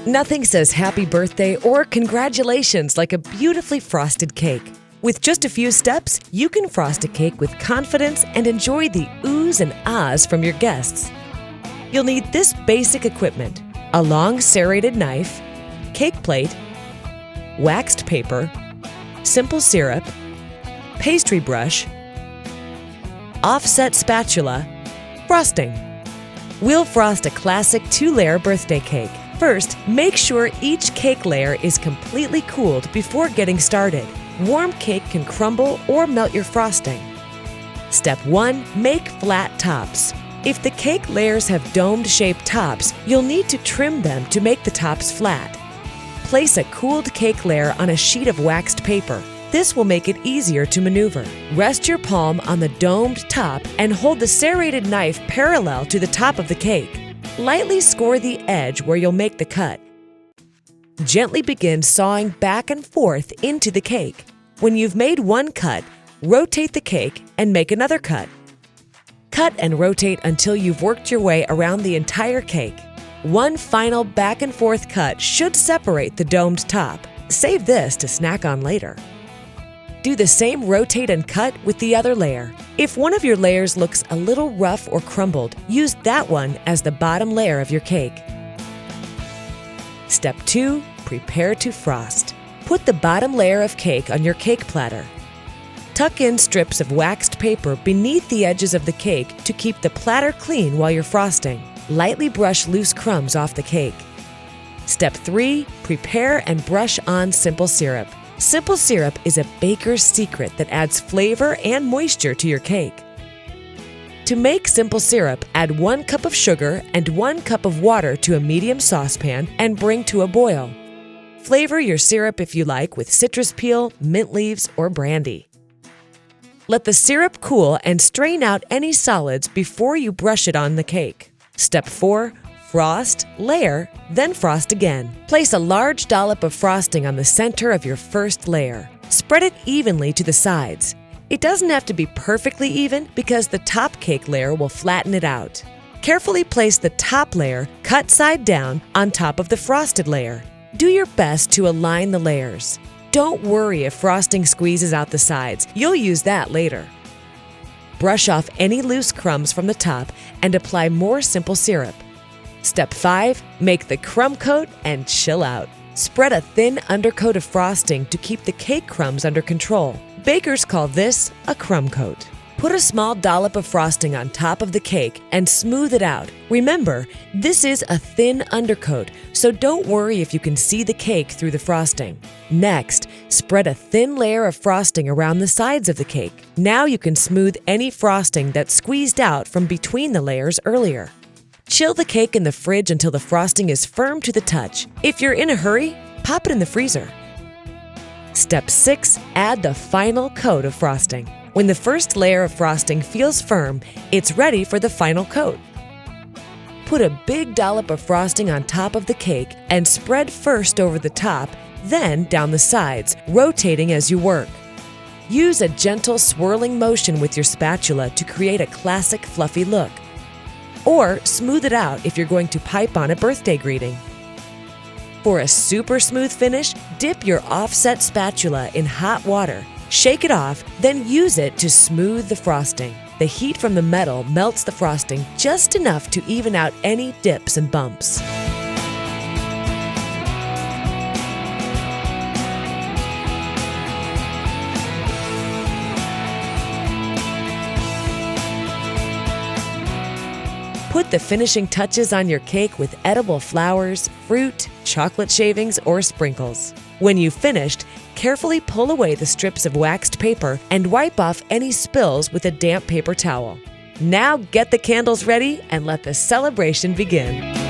Nothing says happy birthday or congratulations like a beautifully frosted cake. With just a few steps, you can frost a cake with confidence and enjoy the oohs and ahs from your guests. You'll need this basic equipment: a long serrated knife, cake plate, waxed paper, simple syrup, pastry brush, offset spatula, frosting. We'll frost a classic 2-layer birthday cake. First, make sure each cake layer is completely cooled before getting started. Warm cake can crumble or melt your frosting. Step 1. Make flat tops. If the cake layers have dome-shaped tops, you'll need to trim them to make the tops flat. Place a cooled cake layer on a sheet of waxed paper. This will make it easier to maneuver. Rest your palm on the domed top and hold the serrated knife parallel to the top of the cake. Lightly score the edge where you'll make the cut. Gently begin sawing back and forth into the cake. When you've made one cut, rotate the cake and make another cut. Cut and rotate until you've worked your way around the entire cake. One final back and forth cut should separate the domed top. Save this to snack on later. Do the same rotate and cut with the other layer. If one of your layers looks a little rough or crumbled, use that one as the bottom layer of your cake. Step 2. Prepare to frost. Put the bottom layer of cake on your cake platter. Tuck in strips of waxed paper beneath the edges of the cake to keep the platter clean while you're frosting. Lightly brush loose crumbs off the cake. Step 3. Prepare and brush on simple syrup. Simple syrup is a baker's secret that adds flavor and moisture to your cake. To make simple syrup, add 1 cup of sugar and 1 cup of water to a medium saucepan and bring to a boil. Flavor your syrup if you like with citrus peel, mint leaves, or brandy. Let the syrup cool and strain out any solids before you brush it on the cake. Step 4. Frost, layer, then frost again. Place a large dollop of frosting on the center of your first layer. Spread it evenly to the sides. It doesn't have to be perfectly even because the top cake layer will flatten it out. Carefully place the top layer, cut side down, on top of the frosted layer. Do your best to align the layers. Don't worry if frosting squeezes out the sides. You'll use that later. Brush off any loose crumbs from the top and apply more simple syrup. Step 5. Make the crumb coat and chill out. Spread a thin undercoat of frosting to keep the cake crumbs under control. Bakers call this a crumb coat. Put a small dollop of frosting on top of the cake and smooth it out. Remember, this is a thin undercoat, so don't worry if you can see the cake through the frosting. Next, spread a thin layer of frosting around the sides of the cake. Now you can smooth any frosting that squeezed out from between the layers earlier. Chill the cake in the fridge until the frosting is firm to the touch. If you're in a hurry, pop it in the freezer. Step 6. Add the final coat of frosting. When the first layer of frosting feels firm, it's ready for the final coat. Put a big dollop of frosting on top of the cake and spread first over the top, then down the sides, rotating as you work. Use a gentle swirling motion with your spatula to create a classic fluffy look. Or smooth it out if you're going to pipe on a birthday greeting. For a super smooth finish, dip your offset spatula in hot water, shake it off, then use it to smooth the frosting. The heat from the metal melts the frosting just enough to even out any dips and bumps. Put the finishing touches on your cake with edible flowers, fruit, chocolate shavings, or sprinkles. When you've finished, carefully pull away the strips of waxed paper and wipe off any spills with a damp paper towel. Now get the candles ready and let the celebration begin.